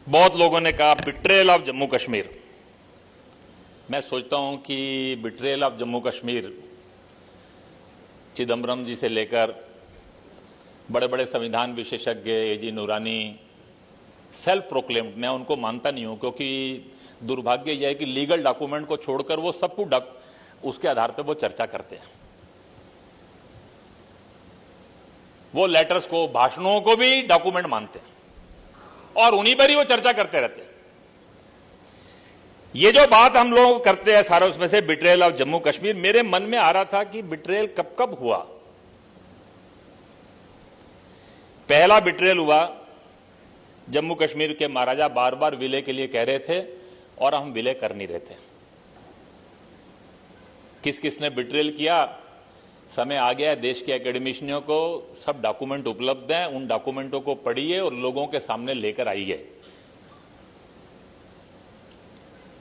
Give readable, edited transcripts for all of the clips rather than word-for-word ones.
बहुत लोगों ने कहा बिट्रेयल ऑफ जम्मू कश्मीर। मैं सोचता हूं कि बिट्रेयल ऑफ जम्मू कश्मीर चिदम्बरम जी से लेकर बड़े बड़े संविधान विशेषज्ञ एजी नूरानी सेल्फ प्रोक्लेम्ड, मैं उनको मानता नहीं हूं, क्योंकि दुर्भाग्य यह है कि लीगल डॉक्यूमेंट को छोड़कर वो सब कुछ उसके आधार पर वो चर्चा करते हैं। वो लेटर्स को, भाषणों को भी डॉक्यूमेंट मानते हैं और उन्हीं पर ही वो चर्चा करते रहते हैं। ये जो बात हम लोग करते हैं सारा, उसमें से बिट्रेयल ऑफ जम्मू कश्मीर, मेरे मन में आ रहा था कि बिट्रेयल कब कब हुआ। पहला बिट्रेयल हुआ जम्मू कश्मीर के महाराजा बार बार विलय के लिए कह रहे थे और हम विलय कर नहीं रहे थे। किस किसने बिट्रेयल किया, समय आ गया है, देश के एकेडमिशियनों को सब डॉक्यूमेंट उपलब्ध हैं, उन डॉक्यूमेंटों को पढ़िए और लोगों के सामने लेकर आइए।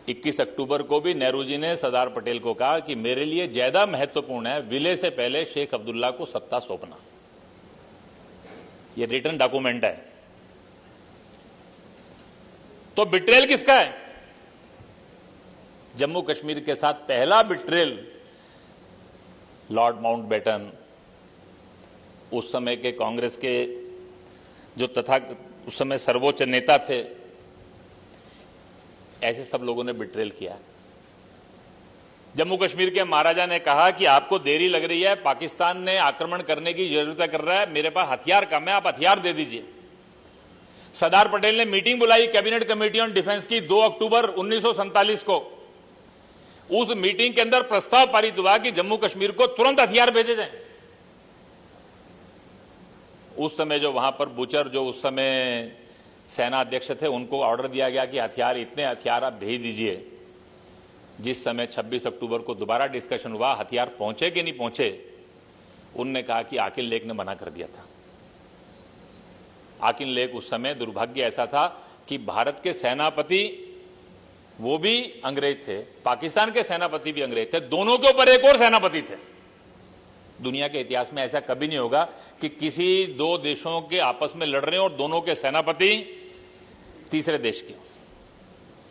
21 अक्टूबर को भी नेहरू जी ने सरदार पटेल को कहा कि मेरे लिए ज्यादा महत्वपूर्ण है विलय से पहले शेख अब्दुल्ला को सत्ता सौंपना। यह रिटर्न डॉक्यूमेंट है। तो बिट्रेयल किसका है? जम्मू कश्मीर के साथ पहला बिट्रेयल लॉर्ड माउंटबेटन, उस समय के कांग्रेस के जो तथा उस समय सर्वोच्च नेता थे, ऐसे सब लोगों ने बिट्रेयल किया। जम्मू कश्मीर के महाराजा ने कहा कि आपको देरी लग रही है, पाकिस्तान ने आक्रमण करने की जरूरत कर रहा है, मेरे पास हथियार कम है, आप हथियार दे दीजिए। सरदार पटेल ने मीटिंग बुलाई कैबिनेट कमेटी ऑन डिफेंस की 2 अक्टूबर 1947 को। उस मीटिंग के अंदर प्रस्ताव पारित हुआ कि जम्मू कश्मीर को तुरंत हथियार भेजे जाएं। उस समय जो वहां पर बुचर, जो उस समय सेना अध्यक्ष थे, उनको ऑर्डर दिया गया कि हथियार, इतने हथियार आप भेज दीजिए। जिस समय 26 अक्टूबर को दोबारा डिस्कशन हुआ, हथियार पहुंचे कि नहीं पहुंचे, उनने कहा कि आकिल लेक ने मना कर दिया था। आकिल लेक उस समय दुर्भाग्य ऐसा था कि भारत के सेनापति वो भी अंग्रेज थे, पाकिस्तान के सेनापति भी अंग्रेज थे, दोनों के ऊपर एक और सेनापति थे। दुनिया के इतिहास में ऐसा कभी नहीं होगा कि किसी दो देशों के आपस में लड़ रहे हैं और दोनों के सेनापति तीसरे देश के,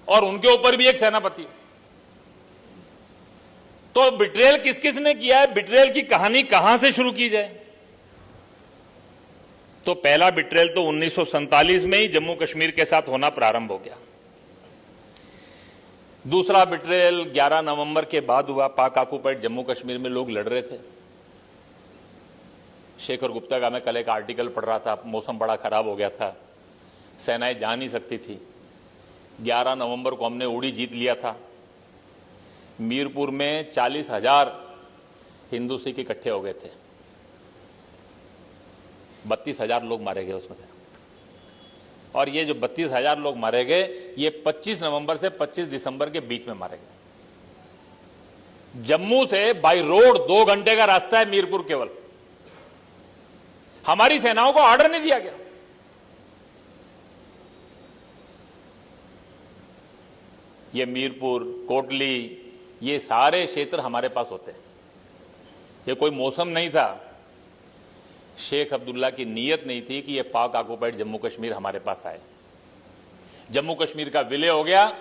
और उनके ऊपर भी एक सेनापति। तो बिट्रेयल किस किस ने किया है, बिट्रेयल की कहानी कहां से शुरू की जाए? तो पहला बिट्रेयल तो 1947 में ही जम्मू कश्मीर के साथ होना प्रारंभ हो गया। दूसरा बिट्रेयल 11 नवंबर के बाद हुआ। पाक ऑक्युपाइड जम्मू कश्मीर में लोग लड़ रहे थे। शेखर गुप्ता का मैं कल एक आर्टिकल पढ़ रहा था, मौसम बड़ा खराब हो गया था, सेनाएं जा नहीं सकती थी। 11 नवंबर को हमने उड़ी जीत लिया था। मीरपुर में 40,000 हिंदू सिख इकट्ठे हो गए थे। 32,000 लोग मारे गए उसमें से। और ये जो 32,000 लोग मारे गए, ये 25 नवंबर से 25 दिसंबर के बीच में मारे गए। जम्मू से बाय रोड 2 घंटे का रास्ता है मीरपुर केवल। हमारी सेनाओं को ऑर्डर नहीं दिया गया। ये मीरपुर, कोटली, ये सारे क्षेत्र हमारे पास होते हैं। ये कोई मौसम नहीं था। शेख अब्दुल्ला की नीयत नहीं थी कि ये पाक ऑक्युपाइड जम्मू कश्मीर हमारे पास आए। जम्मू कश्मीर का विलय हो गया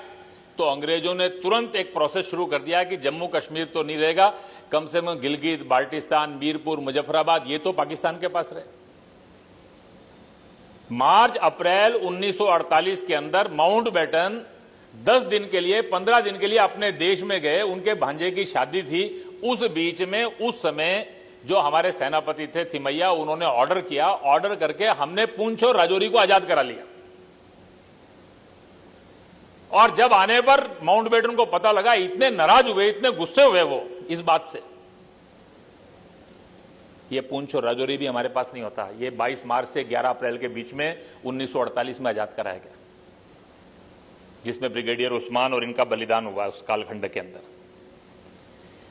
तो अंग्रेजों ने तुरंत एक प्रोसेस शुरू कर दिया कि जम्मू कश्मीर तो नहीं रहेगा, कम से कम गिलगित, बाल्टिस्तान, मीरपुर, मुजफ्फराबाद, ये तो पाकिस्तान के पास रहे। मार्च अप्रैल 1948 के अंदर माउंटबेटन 10 दिन के लिए, 15 दिन के लिए अपने देश में गए। उनके भांजे की शादी थी। उस बीच में उस समय जो हमारे सेनापति थे थिमैया, उन्होंने ऑर्डर किया। ऑर्डर करके हमने पूंछ और राजौरी को आजाद करा लिया। और जब आने पर माउंटबेटन को पता लगा, इतने नाराज हुए, इतने गुस्से हुए वो इस बात से, ये पूंछ और राजौरी भी हमारे पास नहीं होता। ये 22 मार्च से 11 अप्रैल के बीच में 1948 में आजाद कराया गया, जिसमें ब्रिगेडियर उस्मान और इनका बलिदान हुआ उस कालखंड के अंदर।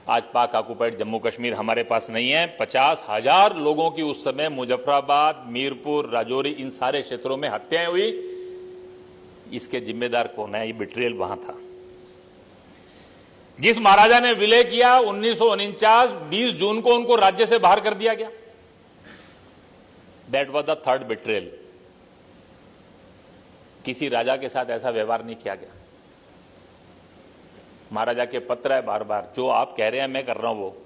आज पाक ऑक्युपाइड जम्मू कश्मीर हमारे पास नहीं है। 50,000 लोगों की उस समय मुजफ्फराबाद, मीरपुर, राजौरी, इन सारे क्षेत्रों में हत्याएं हुई। इसके जिम्मेदार कौन है? ये बिट्रेयल वहां था। जिस महाराजा ने विलय किया 1949, 20 जून को उनको राज्य से बाहर कर दिया गया। That was the third betrayal. किसी राजा के साथ ऐसा व्यवहार नहीं किया गया। महाराजा के पत्र है बार बार, जो आप कह रहे हैं मैं कर रहा हूं वो।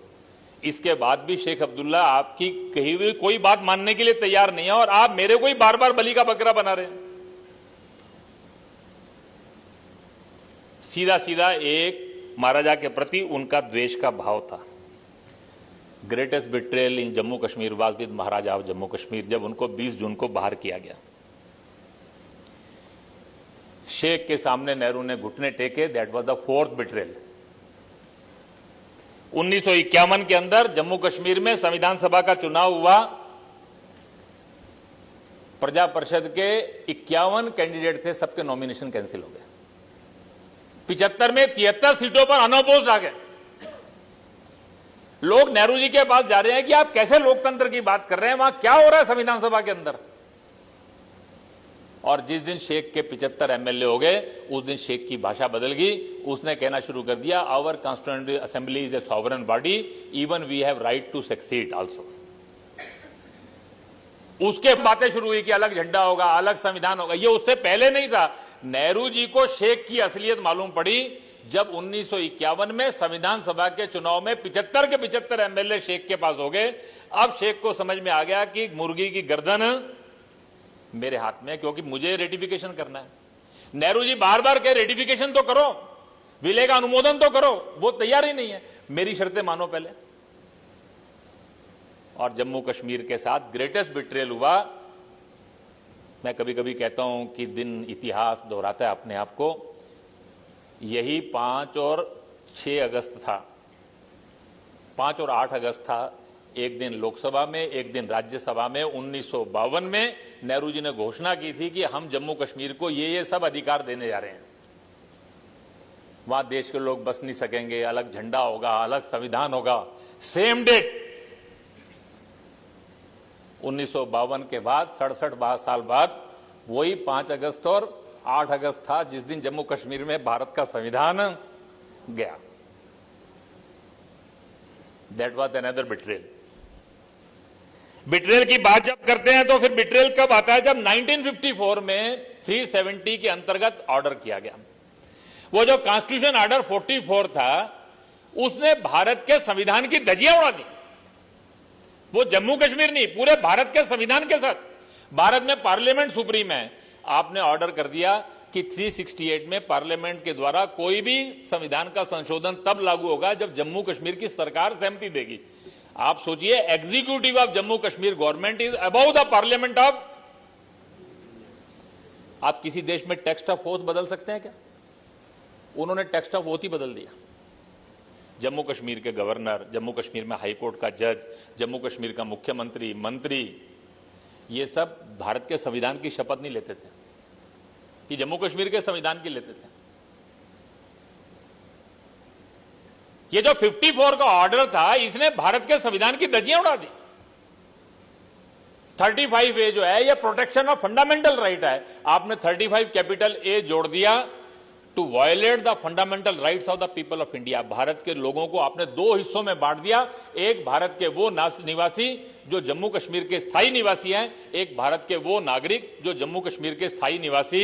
इसके बाद भी शेख अब्दुल्ला आपकी कही हुई कोई बात मानने के लिए तैयार नहीं है और आप मेरे को ही बार बार बलि का बकरा बना रहे हैं। सीधा सीधा एक महाराजा के प्रति उनका द्वेष का भाव था। Greatest betrayal in Jammu Kashmir was with Maharaja of Jammu Kashmir, जब उनको 20 जून को बाहर किया गया। शेख के सामने नेहरू ने घुटने टेके, that was the 4th betrayal. 1951 के अंदर जम्मू कश्मीर में संविधान सभा का चुनाव हुआ। प्रजा परिषद के 51 कैंडिडेट थे, सबके नॉमिनेशन कैंसिल हो गए। 75 में 73 सीटों पर अनअपोज्ड आ गए। लोग नेहरू जी के पास जा रहे हैं कि आप कैसे लोकतंत्र की बात कर रहे हैं, वहां क्या हो रहा है संविधान सभा के अंदर। और जिस दिन शेख के 75 एमएलए हो गए, उस दिन शेख की भाषा बदल गई। उसने कहना शुरू कर दिया, our constituent assembly is a sovereign body, even we have right to succeed also. उसके बातें शुरू हुई कि अलग झंडा होगा, अलग संविधान होगा। ये उससे पहले नहीं था। नेहरू जी को शेख की असलियत मालूम पड़ी जब 1951 में संविधान सभा के चुनाव में 75 के 75 एमएलए शेख के पास हो गए। अब शेख को समझ में आ गया कि मुर्गी की गर्दन मेरे हाथ में है, क्योंकि मुझे रेटिफिकेशन करना है। नेहरू जी बार बार कहे रेटिफिकेशन तो करो, विलय का अनुमोदन तो करो, वो तैयार ही नहीं है। मेरी शर्तें मानो पहले। और जम्मू कश्मीर के साथ ग्रेटेस्ट बिट्रेयल हुआ। मैं कभी कभी कहता हूं कि दिन इतिहास दोहराता है अपने आप को। यही 5 और 6 अगस्त था, 5 और 8 अगस्त था। एक दिन लोकसभा में, एक दिन राज्यसभा में 1952 में नेहरू जी ने घोषणा की थी कि हम जम्मू कश्मीर को ये सब अधिकार देने जा रहे हैं। वहां देश के लोग बस नहीं सकेंगे, अलग झंडा होगा, अलग संविधान होगा। सेम डेट 1952 के बाद 67 साल बाद वही 5 अगस्त और 8 अगस्त था, जिस दिन जम्मू कश्मीर में भारत का संविधान गया। That was another betrayal. Betrayal की बात जब करते हैं तो फिर बिट्रेयल कब आता है? जब 1954 में 370 के अंतर्गत ऑर्डर किया गया। वो जो कॉन्स्टिट्यूशन ऑर्डर 44 था, उसने भारत के संविधान की धज्जियां उड़ा दी। वो जम्मू कश्मीर नहीं, पूरे भारत के संविधान के साथ। भारत में पार्लियामेंट सुप्रीम है। आपने ऑर्डर कर दिया कि 368 में पार्लियामेंट के द्वारा कोई भी संविधान का संशोधन तब लागू होगा जब जम्मू कश्मीर की सरकार सहमति देगी। आप सोचिए, executive of Jammu Kashmir government is above the parliament of. आप किसी देश में टेक्स्ट ऑफ ओथ बदल सकते हैं क्या? उन्होंने टेक्स्ट ऑफ ओथ ही बदल दिया। जम्मू कश्मीर के गवर्नर, जम्मू कश्मीर में हाईकोर्ट का जज, जम्मू कश्मीर का मुख्यमंत्री, मंत्री, ये सब भारत के संविधान की शपथ नहीं लेते थे, ये जम्मू कश्मीर के संविधान की लेते थे। ये जो 54 का ऑर्डर था, इसने भारत के संविधान की धज्जियां उड़ा दी। 35A जो है, ये प्रोटेक्शन ऑफ फंडामेंटल राइट है। आपने 35 कैपिटल ए जोड़ दिया, to violate the fundamental rights of the people of India. भारत के लोगों को आपने 2 हिस्सों में बांट दिया। एक भारत के वो निवासी जो जम्मू कश्मीर के स्थायी निवासी हैं, एक भारत के वो नागरिक जो जम्मू कश्मीर के स्थायी निवासी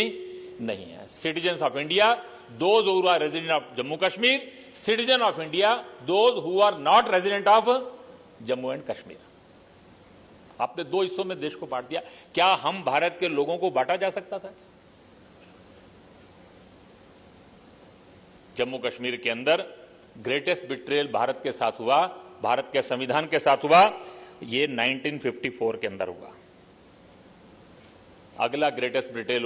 नहीं है। Citizens of India, those who are resident of Jammu Kashmir, citizen of India, those who are not resident of Jammu and Kashmir. आपने 2 हिस्सों में देश को बांट दिया। क्या हम भारत के लोगों को बांटा जा सकता था? जम्मू कश्मीर के अंदर ग्रेटेस्ट बिट्रेयल भारत के साथ हुआ, भारत के संविधान के साथ हुआ। ये 1954 के अंदर हुआ। अगला ग्रेटेस्ट बिट्रेयल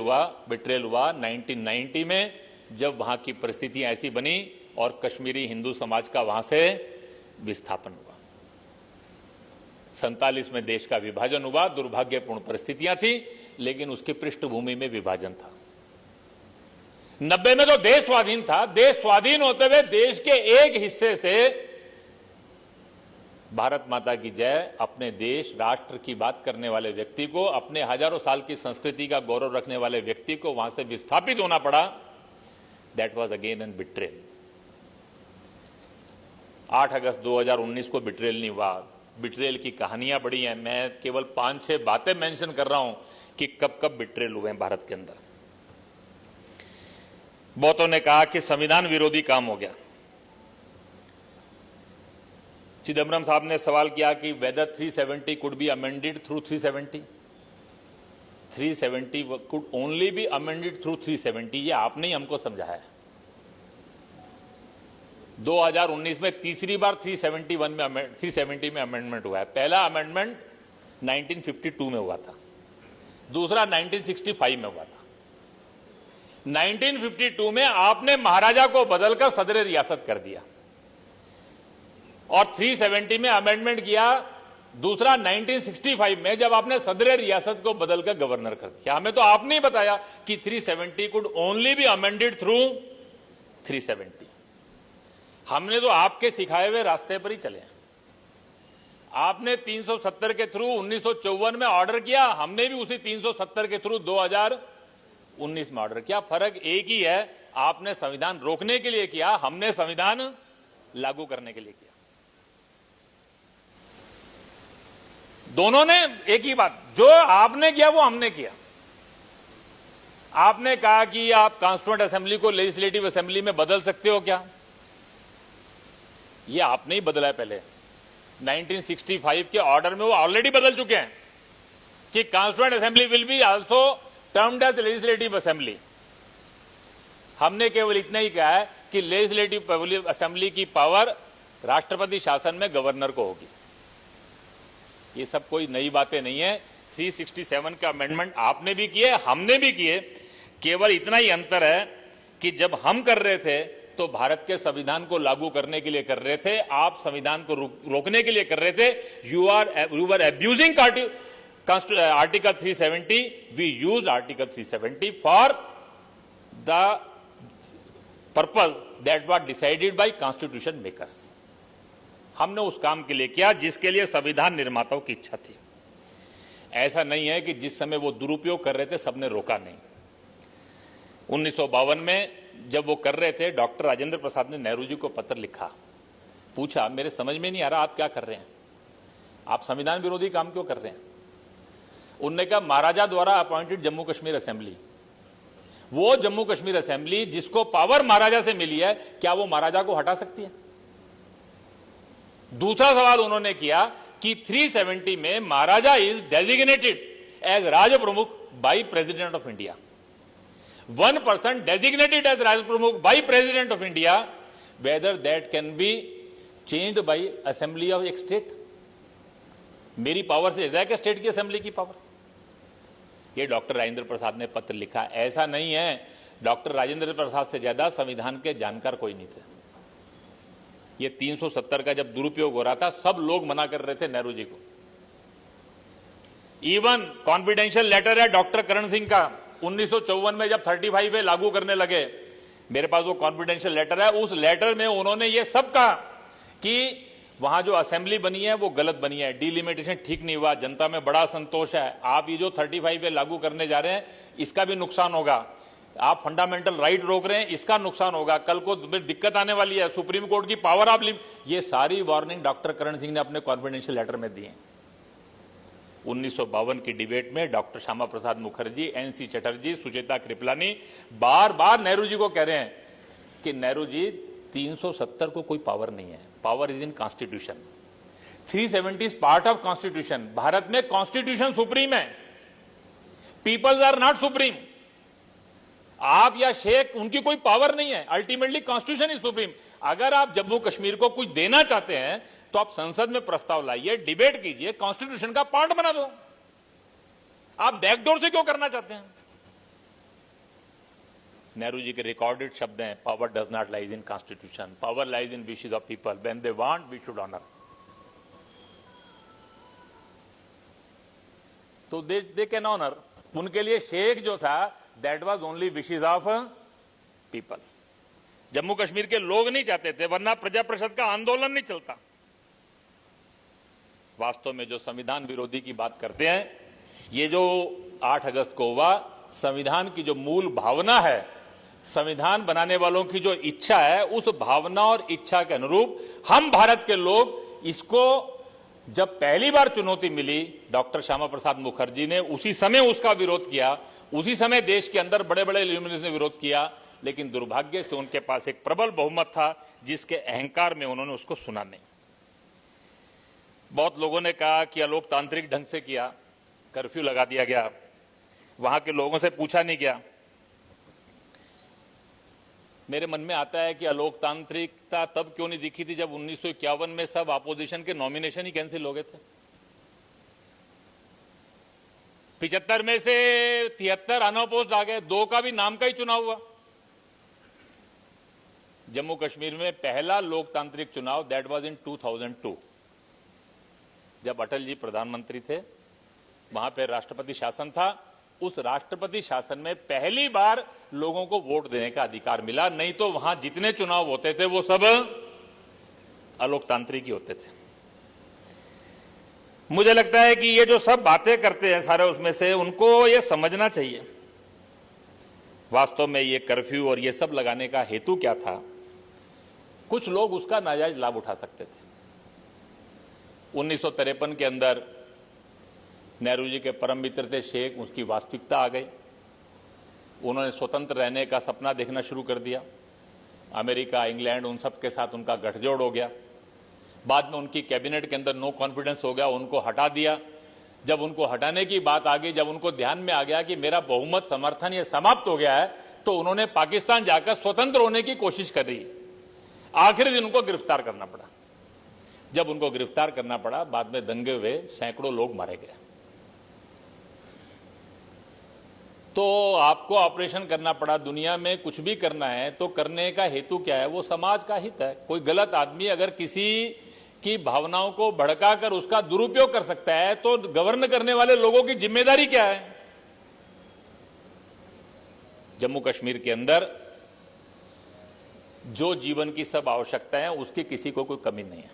हुआ 1990 में, जब वहां की परिस्थितियां ऐसी बनी और कश्मीरी हिंदू समाज का वहां से विस्थापन हुआ। 47 में देश का विभाजन हुआ। दुर्भाग्यपूर्ण परिस्थितियां थी, लेकिन उसकी पृष्ठभूमि में विभाजन था। 90 में तो देश स्वाधीन था। देश स्वाधीन होते हुए देश के एक हिस्से से भारत माता की जय, अपने देश राष्ट्र की बात करने वाले व्यक्ति को, अपने हजारों साल की संस्कृति का गौरव रखने वाले व्यक्ति को वहां से विस्थापित होना पड़ा। That was again an betrayal. 8 अगस्त 2019 को बिट्रेयल नहीं हुआ। बिट्रेयल की कहानियां बड़ी हैं। मैं केवल 5-6 बातें मेंशन कर रहा हूं कि कब कब बिट्रेयल हुए हैं भारत के अंदर। बहुतों ने कहा कि संविधान विरोधी काम हो गया। चिदम्बरम साहब ने सवाल किया कि whether 370 could be amended through 370 could only be amended through 370। ये आपने ही हमको समझाया है। 2019 में तीसरी बार 370 में अमेंडमेंट हुआ है। पहला अमेंडमेंट 1952 में हुआ था, दूसरा 1965 में हुआ था। 1952 में आपने महाराजा को बदलकर सदर रियासत कर दिया और 370 में अमेंडमेंट किया, दूसरा 1965 में जब आपने सदर रियासत को बदलकर गवर्नर कर दिया। हमें तो आपने ही बताया कि 370 could only be amended through 370। हमने तो आपके सिखाए हुए रास्ते पर ही चले। आपने 370 के थ्रू 1954 में ऑर्डर किया, हमने भी उसी 370 के थ्रू 2019 में ऑर्डर किया। फर्क एक ही है, आपने संविधान रोकने के लिए किया, हमने संविधान लागू करने के लिए किया। दोनों ने एक ही बात, जो आपने किया वो हमने किया। आपने कहा कि आप कॉन्स्टिट्यूएंट असेंबली को लेजिस्लेटिव असेंबली में बदल सकते हो क्या? ये आपने ही बदला है। पहले 1965 के ऑर्डर में वो ऑलरेडी बदल चुके हैं कि constituent assembly will be also termed as legislative assembly. हमने केवल इतना ही कहा है कि लेजिस्लेटिव असेंबली की पावर राष्ट्रपति शासन में गवर्नर को होगी। ये सब कोई नई बातें नहीं है। 367 का अमेंडमेंट आपने भी किए, हमने भी किए। केवल इतना ही अंतर है कि जब हम कर रहे थे तो भारत के संविधान को लागू करने के लिए कर रहे थे, आप संविधान को रोकने के लिए कर रहे थे। You are abusing article 370। We use article 370 for the purpose that was decided by constitution makers. हमने उस काम के लिए किया जिसके लिए संविधान निर्माताओं की इच्छा थी। ऐसा नहीं है कि जिस समय वो दुरुपयोग कर रहे थे सबने रोका नहीं। 1952 में जब वो कर रहे थे, डॉक्टर राजेंद्र प्रसाद ने नेहरू जी को पत्र लिखा, पूछा मेरे समझ में नहीं आ रहा आप क्या कर रहे हैं, आप संविधान विरोधी काम क्यों कर रहे हैं? उन्होंने कहा महाराजा द्वारा अपॉइंटेड जम्मू कश्मीर असेंबली, वो जम्मू कश्मीर असेंबली जिसको पावर महाराजा से मिली है, क्या वो महाराजा को हटा सकती है? दूसरा सवाल उन्होंने किया कि 370 में महाराजा इज डेजिग्नेटेड एज राज प्रमुख by president of India. 1% designated as Raj Pramukh by President of India, whether that can be changed by Assembly of एक स्टेट। मेरी पावर से ज्यादा क्या स्टेट की असेंबली की पावर? ये डॉक्टर राजेंद्र प्रसाद ने पत्र लिखा। ऐसा नहीं है, डॉक्टर राजेंद्र प्रसाद से ज्यादा संविधान के जानकार कोई नहीं थे। ये 370 का जब दुरुपयोग हो रहा था, सब लोग मना कर रहे थे नेहरू जी को। इवन कॉन्फिडेंशियल लेटर है डॉक्टर करण सिंह का 1954 में जब 35 पे लागू करने लगे, मेरे पास वो कॉन्फिडेंशियल लेटर है। उस लेटर में उन्होंने ये सब कहा कि वहां जो असेंबली बनी है वो गलत बनी है, डिलिमिटेशन ठीक नहीं हुआ, जनता में बड़ा संतोष है। आप ये जो 35 पे लागू करने जा रहे हैं इसका भी नुकसान होगा, आप फंडामेंटल राइट रोक रहे हैं इसका नुकसान होगा, कल को दिक्कत आने वाली है, सुप्रीम कोर्ट की पावर आप ये सारी वार्निंग डॉक्टर करण सिंह ने अपने कॉन्फिडेंशियल लेटर में दी है। 1952 की डिबेट में डॉक्टर श्यामा प्रसाद मुखर्जी, एनसी चटर्जी, सुचेता कृपलानी बार बार नेहरू जी को कह रहे हैं कि नेहरू जी 370 को कोई पावर नहीं है, power is in constitution. 370 is part of constitution. Bharat में कॉन्स्टिट्यूशन सुप्रीम है, पीपल्स आर नॉट सुप्रीम। आप या शेख उनकी कोई पावर नहीं है, अल्टीमेटली कॉन्स्टिट्यूशन इज सुप्रीम। अगर आप जम्मू कश्मीर को कुछ देना चाहते हैं तो आप संसद में प्रस्ताव लाइए, डिबेट कीजिए, कॉन्स्टिट्यूशन का पार्ट बना दो। आप बैकडोर से क्यों करना चाहते हैं? नेहरू जी के रिकॉर्डेड शब्द हैं, power does not lies in constitution, power lies in wishes of people, when they want we should honour. तो दे कैन ऑनर। उनके लिए शेख जो था that was only wishes of people. Jammu Kashmir के लोग नहीं चाहते थे, वरना प्रजा परिषद का आंदोलन नहीं चलता। वास्तव में जो संविधान विरोधी की बात करते हैं, ये जो 8 अगस्त को हुआ, संविधान की जो मूल भावना है, संविधान बनाने वालों की जो इच्छा है, उस भावना और इच्छा के अनुरूप हम भारत के लोग इसको जब पहली बार चुनौती मिली डॉक्टर श्यामा प्रसाद मुखर्जी ने उसी समय उसका विरोध किया, उसी समय देश के अंदर बड़े बड़े ल्यूमिनस ने विरोध किया, लेकिन दुर्भाग्य से उनके पास एक प्रबल बहुमत था जिसके अहंकार में उन्होंने उसको सुना नहीं। बहुत लोगों ने कहा कि अलोकतांत्रिक ढंग से किया, कर्फ्यू लगा दिया गया, वहां के लोगों से पूछा नहीं गया। मेरे मन में आता है कि अलोकतांत्रिकता तब क्यों नहीं दिखी थी जब 1951 में सब अपोजिशन के नॉमिनेशन ही कैंसिल हो गए थे। 75 में से 73 अनअपोज्ड आ गए, 2 का भी नाम का ही चुनाव हुआ। जम्मू कश्मीर में पहला लोकतांत्रिक चुनाव दैट वाज इन 2002, जब अटल जी प्रधानमंत्री थे, वहां पर राष्ट्रपति शासन था। उस राष्ट्रपति शासन में पहली बार लोगों को वोट देने का अधिकार मिला, नहीं तो वहां जितने चुनाव होते थे वो सब अलोकतांत्रिक ही होते थे। मुझे लगता है कि ये जो सब बातें करते हैं सारे, उसमें से उनको ये समझना चाहिए वास्तव में ये कर्फ्यू और ये सब लगाने का हेतु क्या था। कुछ लोग उसका नाजायज लाभ उठा सकते थे। 1953 के अंदर नेहरू जी के परम मित्र थे शेख, उसकी वास्तविकता आ गई। उन्होंने स्वतंत्र रहने का सपना देखना शुरू कर दिया। अमेरिका, इंग्लैंड, उन सब के साथ उनका गठजोड़ हो गया। बाद में उनकी कैबिनेट के अंदर नो कॉन्फिडेंस हो गया, उनको हटा दिया। जब उनको हटाने की बात आ गई, जब उनको ध्यान में आ गया कि मेरा बहुमत समर्थन ये समाप्त हो गया है, तो उन्होंने पाकिस्तान जाकर स्वतंत्र होने की कोशिश कर रही। आखिरी दिन उनको गिरफ्तार करना पड़ा। जब उनको गिरफ्तार करना पड़ा, बाद में दंगे हुए, सैकड़ों लोग मारे गए। तो आपको ऑपरेशन करना पड़ा। दुनिया में कुछ भी करना है तो करने का हेतु क्या है? वो समाज का हित है। कोई गलत आदमी अगर किसी की भावनाओं को भड़काकर उसका दुरुपयोग कर सकता है तो गवर्न करने वाले लोगों की जिम्मेदारी क्या है? जम्मू कश्मीर के अंदर जो जीवन की सब आवश्यकताएं हैं उसकी किसी को कोई कमी नहीं है।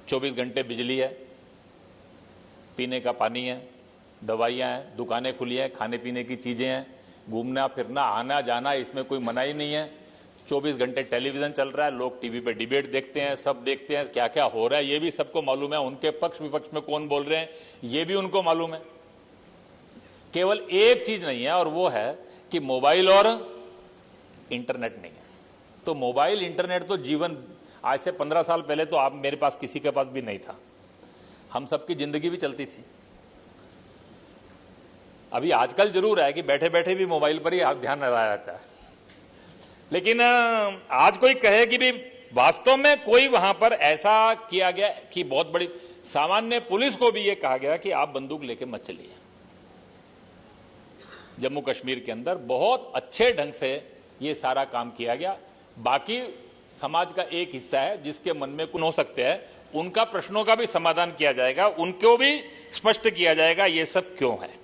24 घंटे बिजली है, पीने का पानी है, दवाइयां हैं, दुकानें खुली हैं, खाने पीने की चीजें हैं, घूमना फिरना, आना जाना, इसमें कोई मनाही नहीं है। 24 घंटे टेलीविजन चल रहा है, लोग टीवी पे डिबेट देखते हैं, सब देखते हैं क्या क्या हो रहा है, ये भी सबको मालूम है। उनके पक्ष विपक्ष में कौन बोल रहे हैं ये भी उनको मालूम है। केवल एक चीज नहीं है और वो है कि मोबाइल और इंटरनेट नहीं है। तो मोबाइल इंटरनेट तो जीवन, आज से 15 साल पहले तो आप मेरे पास किसी के पास भी नहीं था, हम सबकी जिंदगी भी चलती थी। अभी आजकल जरूर है कि बैठे बैठे भी मोबाइल पर ही ध्यान लगाया जाता है, लेकिन आज कोई कहे कि भी वास्तव में कोई वहां पर ऐसा किया गया कि बहुत बड़ी, सामान्य पुलिस को भी यह कहा गया कि आप बंदूक लेके मत चलिए। जम्मू कश्मीर के अंदर बहुत अच्छे ढंग से ये सारा काम किया गया। बाकी समाज का एक हिस्सा है जिसके मन में कुछ हो सकते हैं, उनका प्रश्नों का भी समाधान किया जाएगा, उनको भी स्पष्ट किया जाएगा ये सब क्यों है।